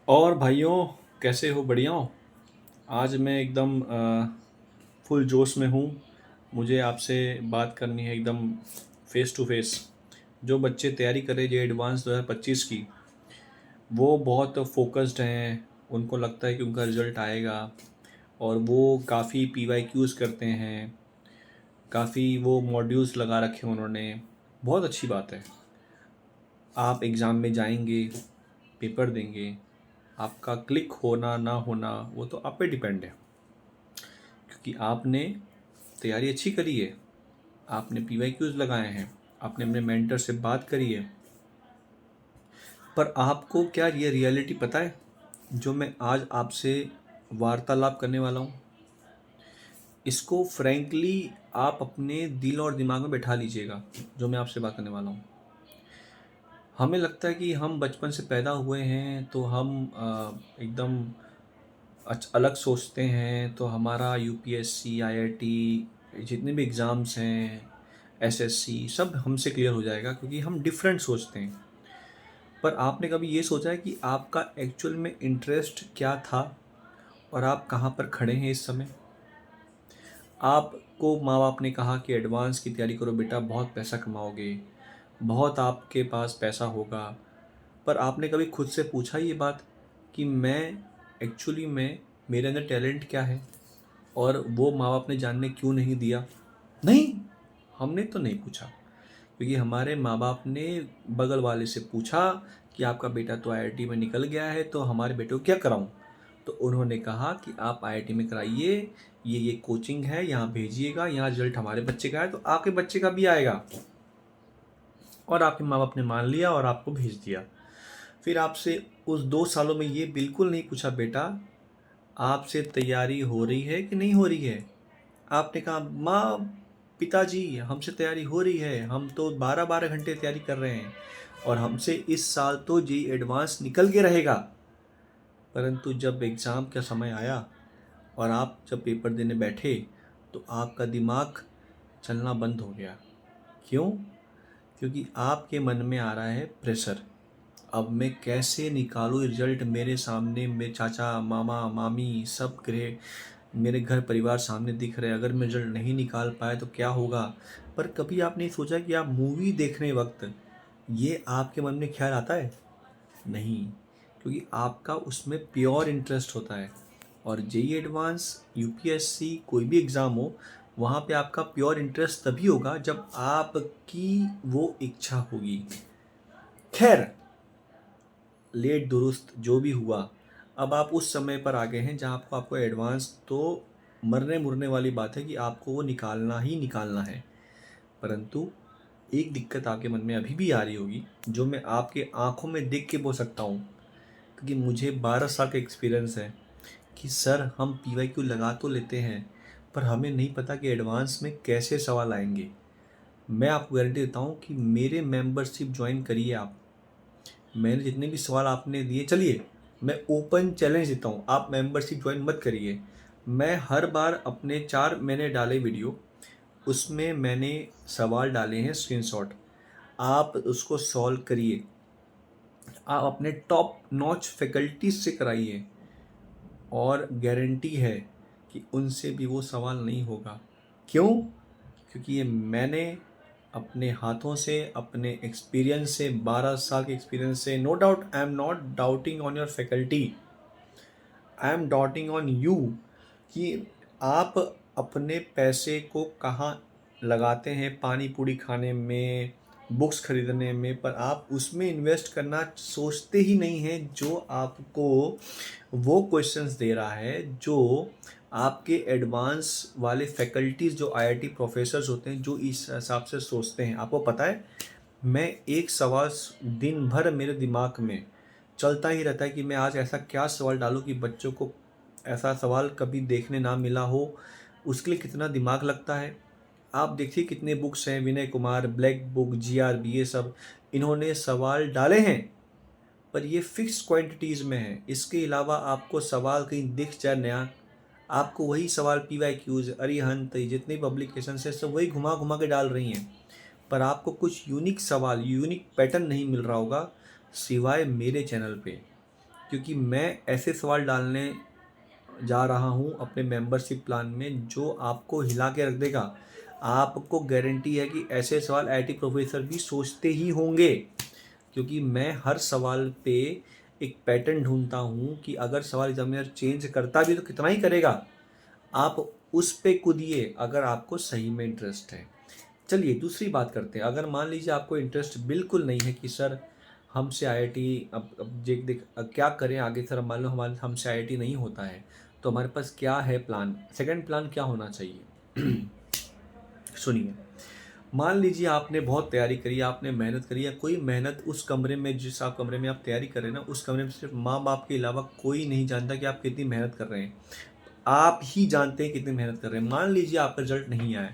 और भाइयों, कैसे हो? बढ़िया हो? आज मैं एकदम फुल जोश में हूँ। मुझे आपसे बात करनी है एकदम फेस टू फेस। जो बच्चे तैयारी कर रहे हैं एडवांस 2025 की, वो बहुत फोकस्ड हैं। उनको लगता है कि उनका रिज़ल्ट आएगा और वो काफ़ी PYQs करते हैं, काफ़ी वो मॉड्यूल्स लगा रखे हैं उन्होंने। बहुत अच्छी बात है। आप एग्ज़ाम में जाएंगे, पेपर देंगे, आपका क्लिक होना ना होना वो तो आप पे डिपेंड है, क्योंकि आपने तैयारी अच्छी करी है, आपने PYQs लगाए हैं, आपने अपने मेंटर से बात करी है। पर आपको क्या ये रियलिटी पता है जो मैं आज आपसे वार्तालाप करने वाला हूँ? इसको फ्रैंकली आप अपने दिल और दिमाग में बैठा लीजिएगा। जो मैं आपसे बात करने वाला हूँ, हमें लगता है कि हम बचपन से पैदा हुए हैं तो हम एकदम अलग सोचते हैं। तो हमारा UPSC, IIT, जितने भी एग्ज़ाम्स हैं, SSC, सब हमसे क्लियर हो जाएगा, क्योंकि हम डिफरेंट सोचते हैं। पर आपने कभी ये सोचा है कि आपका एक्चुअल में इंटरेस्ट क्या था और आप कहाँ पर खड़े हैं इस समय? आपको माँ बाप ने कहा कि एडवांस की तैयारी करो बेटा, बहुत पैसा कमाओगे, बहुत आपके पास पैसा होगा। पर आपने कभी खुद से पूछा ये बात कि मैं एक्चुअली में मेरे अंदर टैलेंट क्या है? और वो माँ बाप ने जानने क्यों नहीं दिया? नहीं, हमने तो नहीं पूछा, क्योंकि हमारे माँ बाप ने बगल वाले से पूछा कि आपका बेटा तो IIT में निकल गया है, तो हमारे बेटे को क्या कराऊं? तो उन्होंने कहा कि आप IIT में कराइए, ये कोचिंग है, यहाँ भेजिएगा, यहाँ रिजल्ट हमारे बच्चे का है तो आपके बच्चे का भी आएगा। और आपके माँ बाप ने मान लिया और आपको भेज दिया। फिर आपसे उस 2 सालों में ये बिल्कुल नहीं पूछा, बेटा आपसे तैयारी हो रही है कि नहीं हो रही है? आपने कहा, माँ पिताजी हमसे तैयारी हो रही है, हम तो 12-12 घंटे तैयारी कर रहे हैं और हमसे इस साल तो जी एडवांस निकल के रहेगा। परंतु जब एग्ज़ाम का समय आया और आप जब पेपर देने बैठे, तो आपका दिमाग चलना बंद हो गया। क्यों? क्योंकि आपके मन में आ रहा है प्रेशर। अब मैं कैसे निकालूँ रिजल्ट? मेरे सामने मेरे चाचा, मामा, मामी सब गृह मेरे घर परिवार सामने दिख रहे हैं। अगर मैं रिजल्ट नहीं निकाल पाया तो क्या होगा? पर कभी आपने सोचा कि आप मूवी देखने वक्त ये आपके मन में ख्याल आता है? नहीं, क्योंकि आपका उसमें प्योर इंटरेस्ट होता है। और JEE एडवांस, UPSC, कोई भी एग्ज़ाम हो, वहाँ पे आपका प्योर इंटरेस्ट तभी होगा जब आपकी वो इच्छा होगी। खैर, लेट दुरुस्त जो भी हुआ, अब आप उस समय पर आ गए हैं जहाँ आपको एडवांस तो मरने मुरने वाली बात है कि आपको वो निकालना ही निकालना है। परंतु एक दिक्कत आपके मन में अभी भी आ रही होगी, जो मैं आपके आंखों में देख के बोल सकता हूँ, क्योंकि मुझे 12 साल का एक्सपीरियंस है कि सर हम PYQ लगा तो लेते हैं, पर हमें नहीं पता कि एडवांस में कैसे सवाल आएंगे। मैं आपको गारंटी देता हूँ कि मेरे मेंबरशिप ज्वाइन करिए आप। मैंने जितने भी सवाल आपने दिए, चलिए मैं ओपन चैलेंज देता हूँ, आप मेंबरशिप ज्वाइन मत करिए। मैं हर बार अपने 4 मैंने डाले वीडियो, उसमें मैंने सवाल डाले हैं स्क्रीनशॉट, आप उसको सॉल्व करिए। आप अपने टॉप नॉच फैकल्टीज से कराइए और गारंटी है कि उनसे भी वो सवाल नहीं होगा। क्यों? क्योंकि ये मैंने अपने हाथों से, अपने एक्सपीरियंस से, 12 साल के एक्सपीरियंस से, no doubt I am not doubting on your faculty, I am doubting on you, कि आप अपने पैसे को कहाँ लगाते हैं, पानी पूरी खाने में, बुक्स खरीदने में, पर आप उसमें इन्वेस्ट करना सोचते ही नहीं हैं जो आपको वो क्वेश्चंस दे रहा है, जो आपके एडवांस वाले फैकल्टीज़, जो IIT प्रोफेसर्स होते हैं, जो इस हिसाब से सोचते हैं। आपको पता है, मैं एक सवाल दिन भर मेरे दिमाग में चलता ही रहता है कि मैं आज ऐसा क्या सवाल डालूं कि बच्चों को ऐसा सवाल कभी देखने ना मिला हो। उसके लिए कितना दिमाग लगता है। आप देखिए कितने बुक्स हैं, Vinay Kumar, black book, GRB, ये सब इन्होंने सवाल डाले हैं, पर ये फिक्स क्वांटिटीज़ में है। इसके अलावा आपको सवाल कहीं दिख जाए नया, आपको वही सवाल PYQs, अरिहंत, जितने पब्लिकेशन है सब वही घुमा घुमा के डाल रही हैं, पर आपको कुछ यूनिक सवाल, यूनिक पैटर्न नहीं मिल रहा होगा, सिवाय मेरे चैनल पे। क्योंकि मैं ऐसे सवाल डालने जा रहा हूँ अपने मेंबरशिप प्लान में जो आपको हिला के रख देगा। आपको गारंटी है कि ऐसे सवाल आईटी प्रोफेसर भी सोचते ही होंगे, क्योंकि मैं हर सवाल पे एक पैटर्न ढूंढता हूँ कि अगर सवाल एग्जामिनर चेंज करता भी तो कितना ही करेगा। आप उस पे कूदिए अगर आपको सही में इंटरेस्ट है। चलिए दूसरी बात करते हैं। अगर मान लीजिए आपको इंटरेस्ट बिल्कुल नहीं है कि सर हमसे आईआईटी अब देख देख अब क्या करें आगे, सर मान लो हमारे हमसे आईआईटी नहीं होता है तो हमारे पास क्या है प्लान, सेकंड प्लान क्या होना चाहिए। सुनिए, मान लीजिए आपने बहुत तैयारी करी, आपने मेहनत करी, या कोई मेहनत उस कमरे में, जिस आप कमरे में आप तैयारी कर रहे हैं ना, उस कमरे में सिर्फ माँ बाप के अलावा कोई नहीं जानता कि आप कितनी मेहनत कर रहे हैं। आप ही जानते हैं कितनी मेहनत कर रहे हैं। मान लीजिए आपका रिजल्ट नहीं आया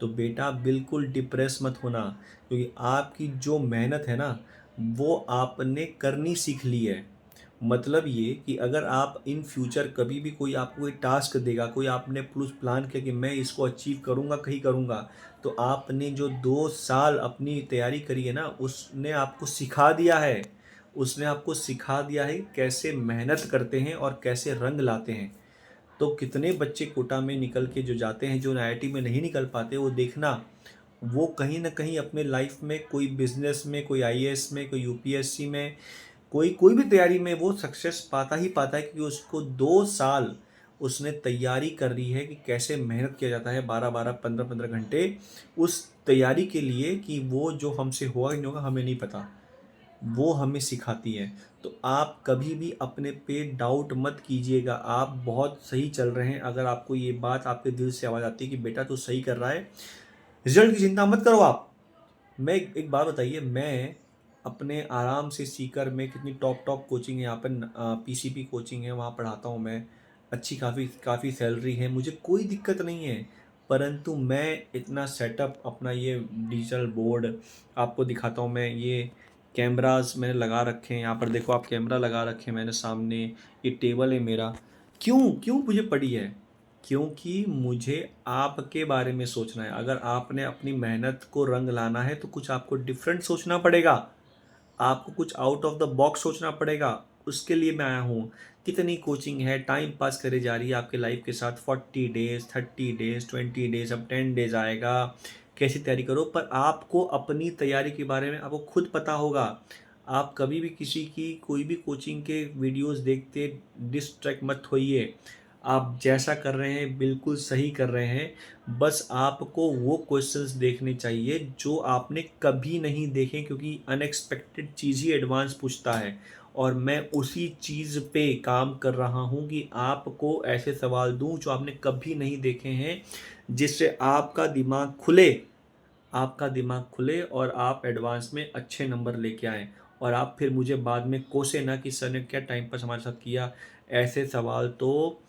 तो बेटा बिल्कुल डिप्रेस मत होना, क्योंकि आपकी जो मेहनत है ना वो आपने करनी सीख ली है। मतलब ये कि अगर आप इन फ्यूचर कभी भी कोई आपको कोई टास्क देगा, कोई आपने प्लान किया कि मैं इसको अचीव करूँगा, कहीं करूँगा, तो आपने जो 2 साल अपनी तैयारी करी है ना उसने आपको सिखा दिया है। उसने आपको सिखा दिया है कैसे मेहनत करते हैं और कैसे रंग लाते हैं। तो कितने बच्चे कोटा में निकल के जो जाते हैं, जो आईआईटी में नहीं निकल पाते, वो देखना वो कहीं ना कहीं अपने लाइफ में कोई बिजनेस में, कोई आईएएस में, कोई यूपीएससी में, कोई कोई भी तैयारी में वो सक्सेस पाता ही पाता है, क्योंकि उसको 2 साल उसने तैयारी कर रही है कि कैसे मेहनत किया जाता है, 12-12 15-15 घंटे उस तैयारी के लिए कि वो जो हमसे होगा कि नहीं होगा हमें नहीं पता, वो हमें सिखाती है। तो आप कभी भी अपने पे डाउट मत कीजिएगा। आप बहुत सही चल रहे हैं। अगर आपको ये बात आपके दिल से आवाज़ आती है कि बेटा तू सही कर रहा है, रिजल्ट की चिंता मत करो आप। मैं एक बात बताइए, मैं अपने आराम से सीकर, मैं कितनी टॉप टॉप कोचिंग है यहाँ पर, पीसीपी कोचिंग है, वहाँ पढ़ाता हूँ मैं। अच्छी काफ़ी काफ़ी सैलरी है, मुझे कोई दिक्कत नहीं है। परंतु मैं इतना सेटअप अपना, ये डिजिटल बोर्ड आपको दिखाता हूँ मैं, ये कैमरास मैंने लगा रखे हैं, यहाँ पर देखो आप कैमरा लगा रखे हैं मैंने सामने, ये टेबल है मेरा। क्यों क्यों मुझे पड़ी है? क्योंकि मुझे आपके बारे में सोचना है। अगर आपने अपनी मेहनत को रंग लाना है तो कुछ आपको डिफरेंट सोचना पड़ेगा, आपको कुछ आउट ऑफ द बॉक्स सोचना पड़ेगा। उसके लिए मैं आया हूँ। कितनी कोचिंग है, टाइम पास करे जा रही है आपके लाइफ के साथ, 40 डेज, 30 डेज, 20 डेज, अब 10 डेज आएगा, कैसी तैयारी करो। पर आपको अपनी तैयारी के बारे में आपको खुद पता होगा। आप कभी भी किसी की कोई भी कोचिंग के वीडियोस देखते डिस्ट्रैक्ट मत होइए। आप जैसा कर रहे हैं बिल्कुल सही कर रहे हैं। बस आपको वो क्वेश्चंस देखने चाहिए जो आपने कभी नहीं देखे, क्योंकि अनएक्सपेक्टेड चीज़ ही एडवांस पूछता है। और मैं उसी चीज़ पे काम कर रहा हूँ कि आपको ऐसे सवाल दूं जो आपने कभी नहीं देखे हैं, जिससे आपका दिमाग खुले, आपका दिमाग खुले और आप एडवांस में अच्छे नंबर लेके आएँ। और आप फिर मुझे बाद में कोसे ना कि सर ने क्या टाइम पास हमारे साथ किया। ऐसे सवाल तो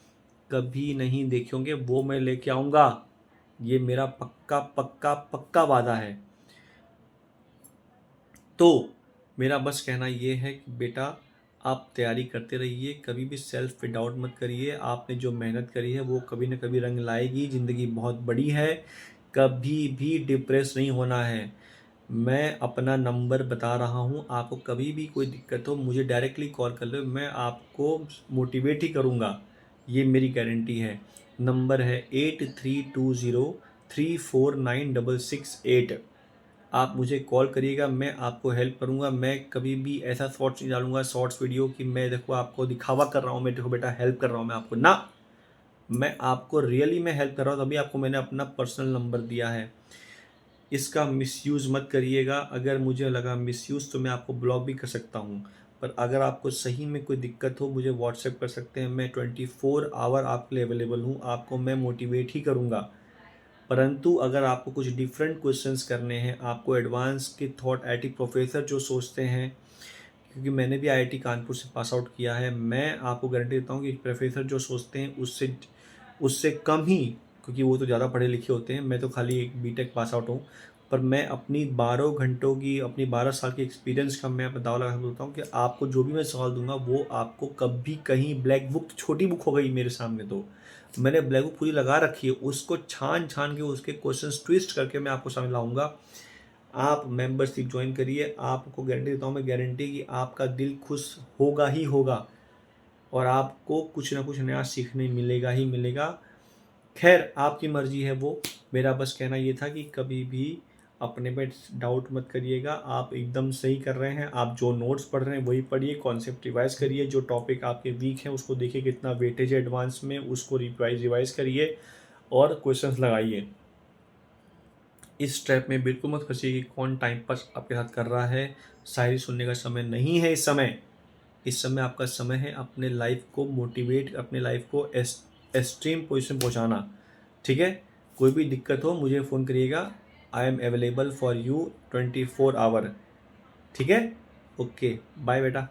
कभी नहीं देखे होंगे, वो मैं लेके आऊँगा। ये मेरा पक्का पक्का पक्का वादा है। तो मेरा बस कहना ये है कि बेटा आप तैयारी करते रहिए, कभी भी सेल्फ पे डाउट मत करिए। आपने जो मेहनत करी है वो कभी ना कभी रंग लाएगी। ज़िंदगी बहुत बड़ी है, कभी भी डिप्रेस नहीं होना है। मैं अपना नंबर बता रहा हूँ, आपको कभी भी कोई दिक्कत हो मुझे डायरेक्टली कॉल कर लो, मैं आपको मोटिवेट ही करूँगा, ये मेरी गारंटी है। नंबर है 8320349668। आप मुझे कॉल करिएगा, मैं आपको हेल्प करूँगा। मैं कभी भी ऐसा शॉर्ट्स नहीं डालूँगा, शॉर्ट्स वीडियो कि मैं देखो आपको दिखावा कर रहा हूँ, मैं देखो बेटा हेल्प कर रहा हूँ मैं आपको, ना, मैं आपको रियली में हेल्प कर रहा हूँ, तभी आपको मैंने अपना पर्सनल नंबर दिया है। इसका मिसयूज़ मत करिएगा। अगर मुझे लगा मिसयूज़ तो मैं आपको ब्लॉक भी कर सकता हूँ। पर अगर आपको सही में कोई दिक्कत हो मुझे व्हाट्सएप कर सकते हैं, मैं 24 आवर आपके लिए अवेलेबल हूँ, आपको मैं मोटिवेट ही करूँगा। परंतु अगर आपको कुछ डिफरेंट क्वेश्चंस करने हैं, आपको एडवांस के थॉट आईटी प्रोफेसर जो सोचते हैं, क्योंकि मैंने भी आईआईटी कानपुर से पास आउट किया है, मैं आपको गारंटी देता हूँ कि प्रोफेसर जो सोचते हैं उससे उससे कम ही, क्योंकि वो तो ज़्यादा पढ़े लिखे होते हैं, मैं तो खाली एक बीटेक पास आउट हूँ। पर मैं अपनी 12 घंटों की, अपनी 12 साल के एक्सपीरियंस का मैं दावा लगा के बोलता हूँ कि आपको जो भी मैं सवाल दूंगा वो आपको कभी कहीं, ब्लैक बुक छोटी बुक हो गई मेरे सामने, तो मैंने ब्लैक बुक पूरी लगा रखी है, उसको छान छान के उसके क्वेश्चंस ट्विस्ट करके मैं आपको सामने लाऊंगा। आप मेंबरशिप ज्वाइन करिए, आपको गारंटी देता हूँ मैं, गारंटी कि आपका दिल खुश होगा ही होगा। और आपको कुछ ना कुछ नया सीखने मिलेगा ही मिलेगा। खैर आपकी मर्ज़ी है वो, मेरा बस कहना ये था कि कभी भी अपने पे डाउट मत करिएगा, आप एकदम सही कर रहे हैं। आप जो नोट्स पढ़ रहे हैं वही पढ़िए, कॉन्सेप्ट रिवाइज़ करिए, जो टॉपिक आपके वीक हैं उसको देखिए कितना वेटेज है एडवांस में, उसको रिवाइज़ करिए और क्वेश्चंस लगाइए। इस ट्रैप में बिल्कुल मत फंसिए कि कौन टाइम पास आपके साथ कर रहा है। शायरी सुनने का समय नहीं है इस समय। इस समय आपका समय है अपने लाइफ को मोटिवेट, अपने लाइफ को एक्सट्रीम पोजीशन पहुंचाना। ठीक है, कोई भी दिक्कत हो मुझे फ़ोन करिएगा, I am available for you 24 hour. ठीक है, ओके, बाय बेटा।